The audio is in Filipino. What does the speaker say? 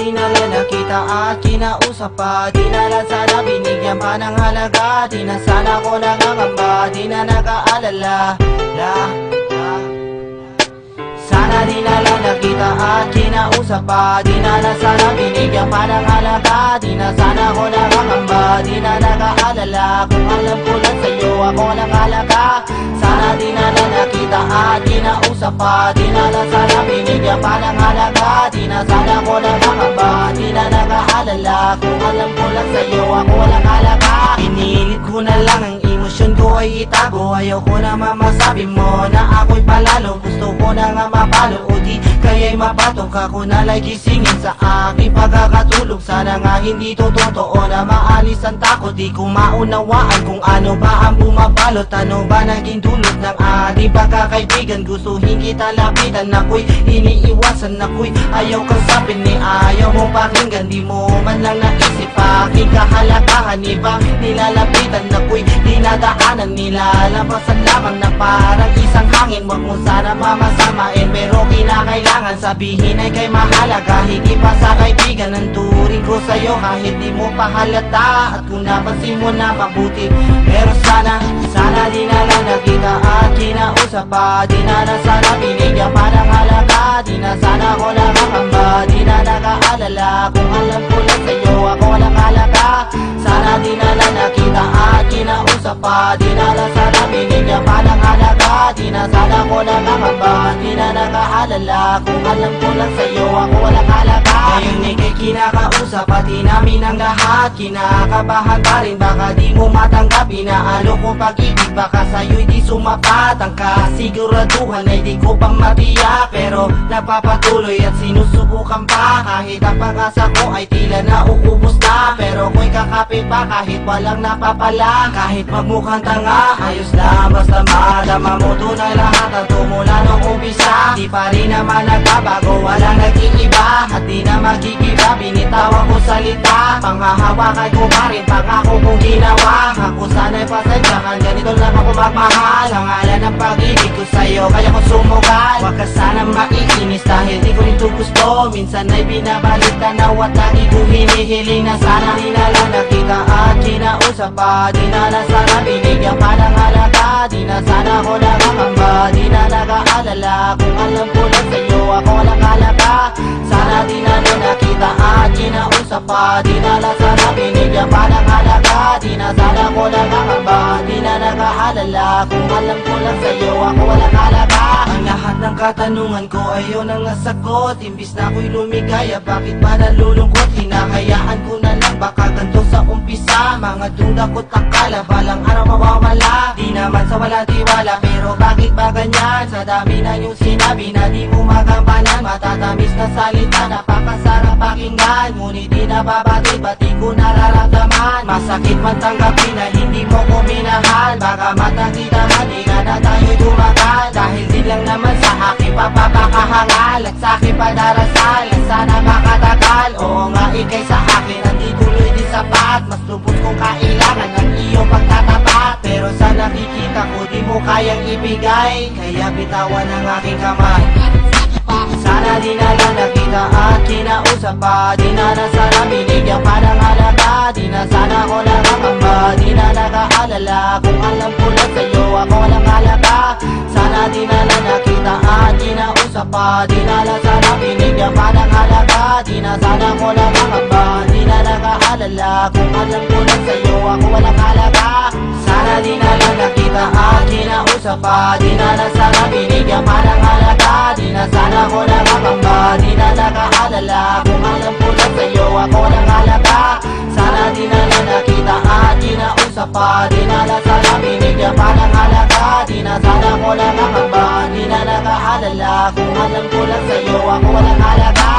di na lang nakita at kinausap pa. Di na lang sana binigyan pa ng halaga. Di na sana ko nangangamba, di na nag-aalala Sana di na lang nakita at kinausap pa. Di na lang sana binigyan pa ng halaga. Di na sana ko nangangamba, di na nag-aalala. Kung alam ko lang sa'yo ako nakalaga. Sana di na lang nakita at kinausap pa. Di na lang sana binigyan pa ng halaga. Di na sana ko nangangamba, di na nag-aalala. Kung alam ko lang sa'yo ako nakalaga. Iniinit ko na lang ang emosyon ko ay itago. Ayaw ko na mamasabi mo na ako'y palalo. Gusto ko na nga mapalo o di kaya'y mapatok. Ako na la'y gisingin sa aking pagkakatulog. Sana nga hindi to totoo na maalis ang takot. Di ko maunawaan kung ano ba ang bumabalot. Ano ba naging dulot ng ating pagkakaibigan? Gustuhin kita lapitan, ako'y iniiwasan. Ako'y ayaw kasapin ni ayaw mong pakinggan. Di mo man lang naisip aking kahalagahan. Ibang nilalapitan, ako'y dinadaanan. Nilalampasan lamang na parang isang hangin. Wag mo sana mamasamain, pero kinakailangan sabihin ay kay mahalaga. Higit pa sa kaibigan ang turing ko sa'yo kahit di mo pa halata. At kung napansin mo na mabuti, pero sana di na lang nakita at kinausap pa. Di na lang sana binigyan pa ng halaga. Di na sana ko nakakamba, di na nag-aalala. Kung alam ko lang sa'yo ako nakalaga. Sana di na lang nakita at kinausap pa. Di na lang sana binigyan pa ng halaga. Di na sana ko nakakamba, di na nag-aalala. Kung alam ko lang sa'yo ako nakalaga. Ngayon ika'y kinakausap pati namin ang lahat. Kinakabahan pa rin baka di mo matanggap. Inaalo ko pag-ibig baka sa'yo'y di sumapat. Ang kasiguraduhan ay di ko pang matiyak, pero nagpapatuloy at sinusubukan pa. Kahit ang pag-asa ko ay tila nauubos na, pero ko'y kakapit pa kahit walang napapala. Kahit magmukhang tanga, ayos lang basta madama mo tunay lahat ang tumula nung umpisa. Di pa rin naman nagbabago, walang nag-iiba at di na magkikiba. Binitawan ko salita, panghahawakan ko pa rin pangako kong ginawa. Ako sana'y pasensyahan, ganito lang ako magmahal. Ang ngalan ng pag-ibig ko sa'yo kaya ko sumugal. Huwag ka sana maiinis dahil di ko nito gusto. Minsan ay binabalik tanaw at lagi ko hinihiling na sana di na lang nakita at kinausap pa. Di na lang sana binigyan pa ng halaga. Di na sana ko nakakamba, di na nag-aalala. Kung alam ko lang sa'yo ako nakalaga. Sana di na lang nakita at kinausap pa. Di na lang sana binigyan pa ng halaga. Di na sana ko nakakamba, di na nag-aalala. Kung alam ko lang sa'yo ako nakalaga. Ang lahat ng katanungan ko ayaw nang nasagot. Imbis na ako'y lumigaya, bakit ba nalulungkot? Hinahayaan ko na lang baka ganito sa umpisa. Mga duda ko't akala balang araw mawawala. Di naman sa wala tiwala, pero bakit ba ganyan? Sa dami na yung sinabi na di mo magampanan. Matatamis na salita, napakasarap pakinggan. Ngunit di nababatid, ba't di ko nararamdaman? Masakit man tanggapin na hindi mo ko minahal. Baka matagita man, di nga na tayo'y tumagal. Dahil di lang naman sa aking papapakahangal at sa aking padarasal at sana makatagal. Oo nga ikay sa akin, hindi tuloy di sapat. Mas lubos kong kailangan ng iyong pagtatapat. Pero sa nakikita ko di mo kayang ibigay, kaya bitawan ang aking kamay. Sana di na lang nakita at kinausap pa. Di na lang sana binigyan pa ng halaga. Di na sana ko nakakamba, di na nag-aalala. Kung alam ko lang sa'yo ako nakalaga. Sana di na lang nakita at kinausap pa. Di na lang sana binigyan pa ng halaga. Di na sana ko nakakamba, di na nag-aalala. Kung alam ko lang sa'yo ako nakalaga. Sana di na lang nakita at kinausap pa. Di na lang sana binigyan pa ng halaga. Di na sana ko nakakamba, di na nag-aalala. Kung alam ko lang sa'yo ako nakalaga. Sana di na lang nakita at kinausap pa. Di na lang sana binigyan pa ng halaga. Di na sana ko nakakamba, di na nag-aalala. Kung alam ko lang sa'yo ako nakalaga.